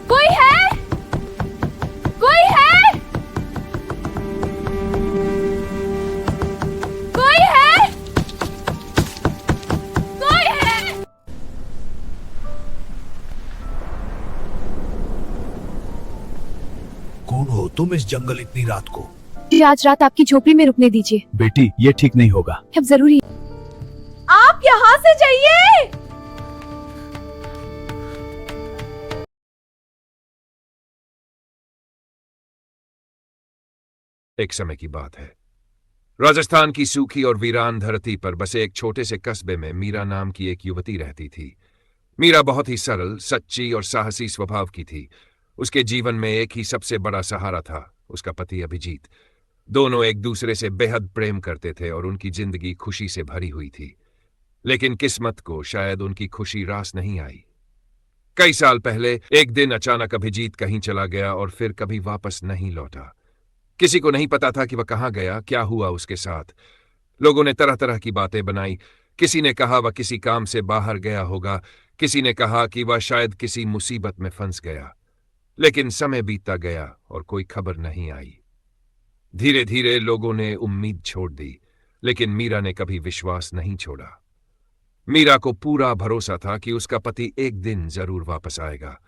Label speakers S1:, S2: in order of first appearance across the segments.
S1: कोई है? कोई है? कोई है? कोई है?
S2: कौन हो तुम इस जंगल इतनी रात को?
S1: मुझे आज रात आपकी झोपड़ी में रुकने दीजिए।
S2: बेटी ये ठीक नहीं होगा।
S1: अब जरूरी। आप यहाँ से जाइए।
S3: एक समय की बात है। राजस्थान की सूखी और वीरान धरती पर बसे एक छोटे से कस्बे में मीरा नाम की एक युवती रहती थी। मीरा बहुत ही सरल, सच्ची और साहसी स्वभाव की थी। उसके जीवन में एक ही सबसे बड़ा सहारा था, उसका पति अभिजीत। दोनों एक दूसरे से बेहद प्रेम करते थे और उनकी जिंदगी खुशी से भरी हुई थी। लेकिन किस्मत को शायद उनकी खुशी रास नहीं आई। कई साल पहले एक दिन अचानक अभिजीत कहीं चला गया और फिर कभी वापस नहीं लौटा। किसी को नहीं पता था कि वह कहाँ गया, क्या हुआ उसके साथ। लोगों ने तरह तरह की बातें बनाई। किसी ने कहा वह किसी काम से बाहर गया होगा, किसी ने कहा कि वह शायद किसी मुसीबत में फंस गया। लेकिन समय बीतता गया और कोई खबर नहीं आई। धीरे धीरे लोगों ने उम्मीद छोड़ दी, लेकिन मीरा ने कभी विश्वास नहीं छोड़ा। मीरा को पूरा भरोसा था कि उसका पति एक दिन जरूर वापस आएगा।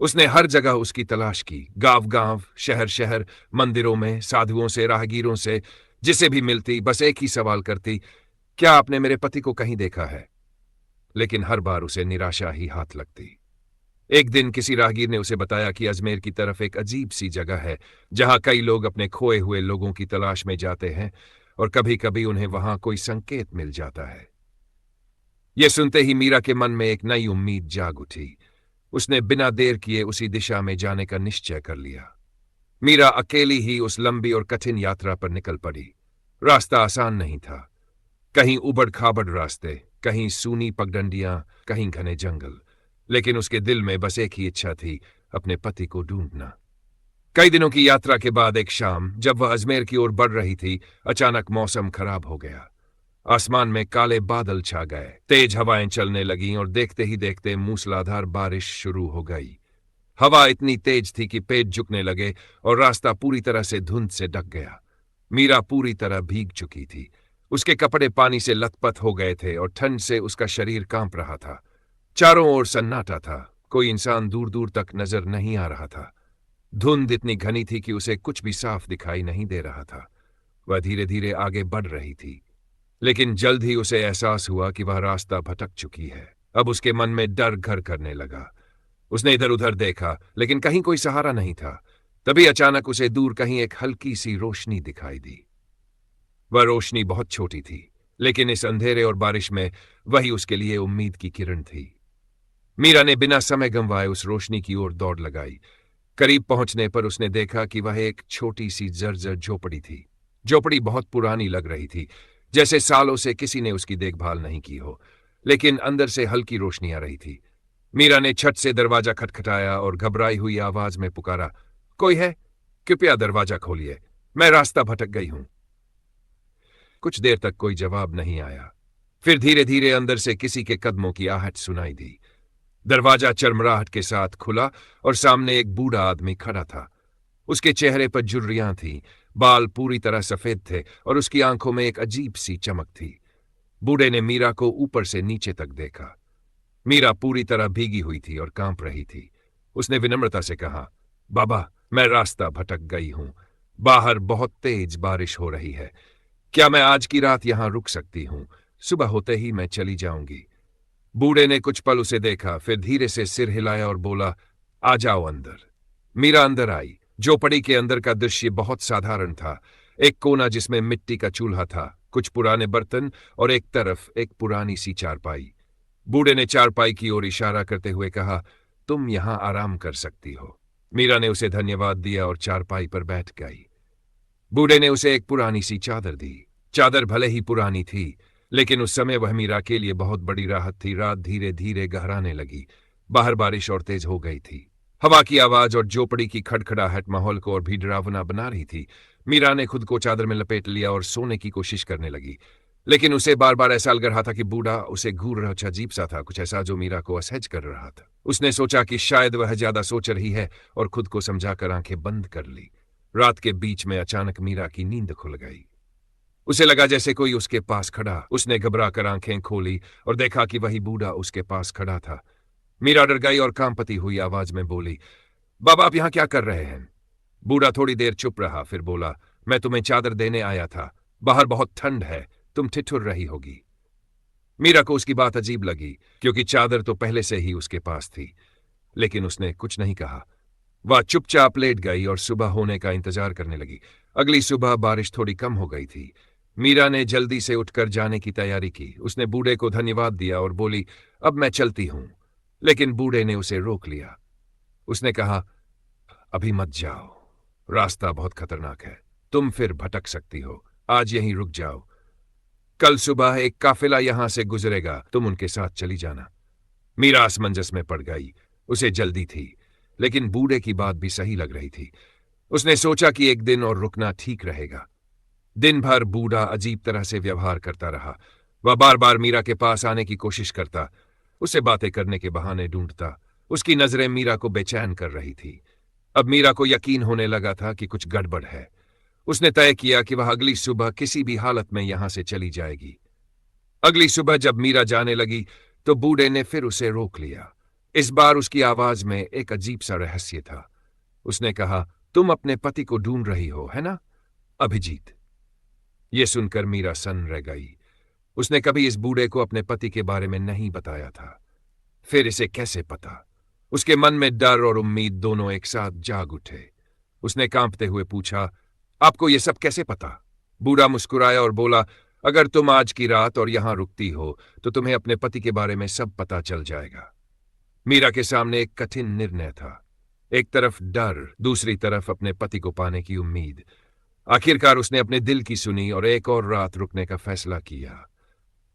S3: उसने हर जगह उसकी तलाश की, गांव-गांव, शहर-शहर, मंदिरों में, साधुओं से, राहगीरों से, जिसे भी मिलती बस एक ही सवाल करती, क्या आपने मेरे पति को कहीं देखा है? लेकिन हर बार उसे निराशा ही हाथ लगती। एक दिन किसी राहगीर ने उसे बताया कि अजमेर की तरफ एक अजीब सी जगह है, जहां कई लोग अपने खोए हुए लोगों की तलाश में जाते हैं और कभी-कभी उन्हें वहां कोई संकेत मिल जाता है। यह सुनते ही मीरा के मन में एक नई उम्मीद जाग उठी। उसने बिना देर किए उसी दिशा में जाने का निश्चय कर लिया। मीरा अकेली ही उस लंबी और कठिन यात्रा पर निकल पड़ी। रास्ता आसान नहीं था। कहीं उबड़-खाबड़ रास्ते, कहीं सूनी पगडंडियां, कहीं घने जंगल। लेकिन उसके दिल में बस एक ही इच्छा थी, अपने पति को ढूंढना। कई दिनों की यात्रा के बाद एक शाम, जब वह अजमेर की ओर बढ़ रही थी, अचानक मौसम खराब हो गया। आसमान में काले बादल छा गए, तेज हवाएं चलने लगीं और देखते ही देखते मूसलाधार बारिश शुरू हो गई। हवा इतनी तेज थी कि पेड़ झुकने लगे और रास्ता पूरी तरह से धुंध से ढक गया। मीरा पूरी तरह भीग चुकी थी। उसके कपड़े पानी से लथपथ हो गए थे और ठंड से उसका शरीर कांप रहा था। चारों ओर सन्नाटा था, कोई इंसान दूर दूर तक नजर नहीं आ रहा था। धुंध इतनी घनी थी कि उसे कुछ भी साफ दिखाई नहीं दे रहा था। वह धीरे धीरे आगे बढ़ रही थी, लेकिन जल्द ही उसे एहसास हुआ कि वह रास्ता भटक चुकी है। अब उसके मन में डर घर करने लगा। उसने इधर उधर देखा, लेकिन कहीं कोई सहारा नहीं था। तभी अचानक उसे दूर कहीं एक हल्की सी रोशनी दिखाई दी। वह रोशनी बहुत छोटी थी, लेकिन इस अंधेरे और बारिश में वही उसके लिए उम्मीद की किरण थी। मीरा ने बिना समय गंवाए उस रोशनी की ओर दौड़ लगाई। करीब पहुंचने पर उसने देखा कि वह एक छोटी सी जर्जर झोपड़ी थी। झोपड़ी बहुत पुरानी लग रही थी, जैसे सालों से किसी ने उसकी देखभाल नहीं की हो, लेकिन अंदर से हल्की रोशनी आ रही थी। मीरा ने छत से दरवाजा खटखटाया और घबराई हुई आवाज में पुकारा, कोई है? कृपया दरवाजा खोलिए, मैं रास्ता भटक गई हूं। कुछ देर तक कोई जवाब नहीं आया। फिर धीरे धीरे अंदर से किसी के कदमों की आहट सुनाई दी। दरवाजा चरमराहट के साथ खुला और सामने एक बूढ़ा आदमी खड़ा था। उसके चेहरे पर झुर्रियां थीं, बाल पूरी तरह सफेद थे और उसकी आंखों में एक अजीब सी चमक थी। बूढ़े ने मीरा को ऊपर से नीचे तक देखा। मीरा पूरी तरह भीगी हुई थी और कांप रही थी। उसने विनम्रता से कहा, बाबा, मैं रास्ता भटक गई हूं। बाहर बहुत तेज बारिश हो रही है। क्या मैं आज की रात यहां रुक सकती हूं? सुबह होते ही मैं चली जाऊंगी। बूढ़े ने कुछ पल उसे देखा, फिर धीरे से सिर हिलाया और बोला, आ जाओ अंदर। मीरा अंदर आई। झोपड़ी के अंदर का दृश्य बहुत साधारण था। एक कोना जिसमें मिट्टी का चूल्हा था, कुछ पुराने बर्तन और एक तरफ एक पुरानी सी चारपाई। बूढ़े ने चारपाई की ओर इशारा करते हुए कहा, तुम यहां आराम कर सकती हो। मीरा ने उसे धन्यवाद दिया और चारपाई पर बैठ गई। बूढ़े ने उसे एक पुरानी सी चादर दी। चादर भले ही पुरानी थी, लेकिन उस समय वह मीरा के लिए बहुत बड़ी राहत थी। रात धीरे धीरे गहराने लगी। बाहर बारिश और तेज हो गई थी। हवा की आवाज और झोपड़ी की खड़खड़ाहट माहौल को और भी डरावना बना रही थी। मीरा ने खुद को चादर में लपेट लिया और सोने की कोशिश करने लगी, लेकिन उसे बार बार ऐसा लग रहा था कि बूढ़ा उसे घूर रहा। अजीब सा था, कुछ ऐसा जो मीरा को असहज कर रहा था। उसने सोचा कि शायद वह ज्यादा सोच रही है और खुद को समझाकर आंखें बंद कर ली। रात के बीच में अचानक मीरा की नींद खुल गई। उसे लगा जैसे कोई उसके पास खड़ा। उसने घबराकर आंखें खोली और देखा कि वही बूढ़ा उसके पास खड़ा था। मीरा डर गई और कांपती हुई आवाज में बोली, बाबा आप यहां क्या कर रहे हैं? बूढ़ा थोड़ी देर चुप रहा, फिर बोला, मैं तुम्हें चादर देने आया था, बाहर बहुत ठंड है, तुम ठिठुर रही होगी। मीरा को उसकी बात अजीब लगी, क्योंकि चादर तो पहले से ही उसके पास थी, लेकिन उसने कुछ नहीं कहा। वह चुपचाप लेट गई और सुबह होने का इंतजार करने लगी। अगली सुबह बारिश थोड़ी कम हो गई थी। मीरा ने जल्दी से उठकर जाने की तैयारी की। उसने बूढ़े को धन्यवाद दिया और बोली, अब मैं चलती हूं। लेकिन बूढ़े ने उसे रोक लिया। उसने कहा, अभी मत जाओ, रास्ता बहुत खतरनाक है, तुम फिर भटक सकती हो, आज यहीं रुक जाओ। कल सुबह एक काफिला यहां से गुजरेगा, तुम उनके साथ चली जाना। मीरा असमंजस में पड़ गई। उसे जल्दी थी, लेकिन बूढ़े की बात भी सही लग रही थी। उसने सोचा कि एक दिन और रुकना ठीक रहेगा। दिन भर बूढ़ा अजीब तरह से व्यवहार करता रहा। वह बार बार मीरा के पास आने की कोशिश करता, उससे बातें करने के बहाने ढूंढता। उसकी नजरें मीरा को बेचैन कर रही थी। अब मीरा को यकीन होने लगा था कि कुछ गड़बड़ है। उसने तय किया कि वह अगली सुबह किसी भी हालत में यहां से चली जाएगी। अगली सुबह जब मीरा जाने लगी तो बूढ़े ने फिर उसे रोक लिया। इस बार उसकी आवाज में एक अजीब सा रहस्य था। उसने कहा, तुम अपने पति को ढूंढ रही हो, है ना, अभिजीत? यह सुनकर मीरा सन्न रह गई। उसने कभी इस बूढ़े को अपने पति के बारे में नहीं बताया था। फिर इसे कैसे पता? उसके मन में डर और उम्मीद दोनों एक साथ जाग उठे। उसने कांपते हुए पूछा, आपको यह सब कैसे पता? बूढ़ा मुस्कुराया और बोला, अगर तुम आज की रात और यहां रुकती हो तो तुम्हें अपने पति के बारे में सब पता चल जाएगा। मीरा के सामने एक कठिन निर्णय था। एक तरफ डर, दूसरी तरफ अपने पति को पाने की उम्मीद। आखिरकार उसने अपने दिल की सुनी और एक और रात रुकने का फैसला किया।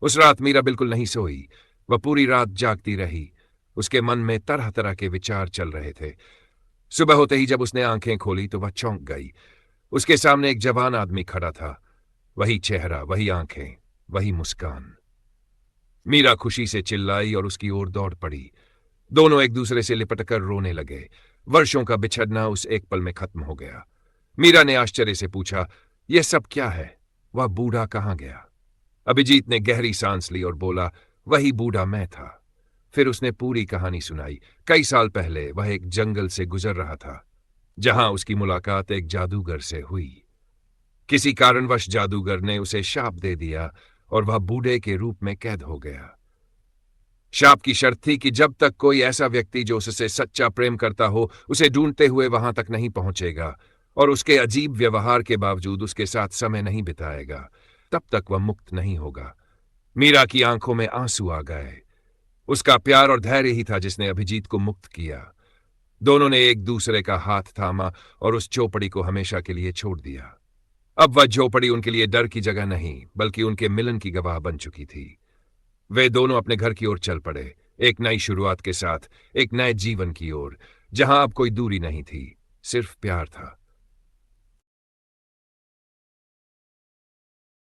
S3: उस रात मीरा बिल्कुल नहीं सोई। वह पूरी रात जागती रही। उसके मन में तरह तरह के विचार चल रहे थे। सुबह होते ही जब उसने आंखें खोली तो वह चौंक गई। उसके सामने एक जवान आदमी खड़ा था। वही चेहरा, वही आंखें, वही मुस्कान। मीरा खुशी से चिल्लाई और उसकी ओर दौड़ पड़ी। दोनों एक दूसरे से लिपटकर रोने लगे। वर्षों का बिछड़ना उस एक पल में खत्म हो गया। मीरा ने आश्चर्य से पूछा, यह सब क्या है? वह बूढ़ा कहां गया? अभिजीत ने गहरी सांस ली और बोला, वही बूढ़ा मैं था। फिर उसने पूरी कहानी सुनाई। कई साल पहले वह एक जंगल से गुजर रहा था, जहां उसकी मुलाकात एक जादूगर से हुई। किसी कारणवश जादूगर ने उसे शाप दे दिया और वह बूढ़े के रूप में कैद हो गया। शाप की शर्त थी कि जब तक कोई ऐसा व्यक्ति जो उससे सच्चा प्रेम करता हो उसे ढूंढते हुए वहां तक नहीं पहुंचेगा और उसके अजीब व्यवहार के बावजूद उसके साथ समय नहीं बिताएगा, तब तक वह मुक्त नहीं होगा। मीरा की आंखों में आंसू आ गए। उसका प्यार और धैर्य ही था जिसने अभिजीत को मुक्त किया। दोनों ने एक दूसरे का हाथ थामा और उस झोपड़ी को हमेशा के लिए छोड़ दिया। अब वह झोपड़ी उनके लिए डर की जगह नहीं, बल्कि उनके मिलन की गवाह बन चुकी थी। वे दोनों अपने घर की ओर चल पड़े, एक नई शुरुआत के साथ, एक नए जीवन की ओर, जहां अब कोई दूरी नहीं थी, सिर्फ प्यार था।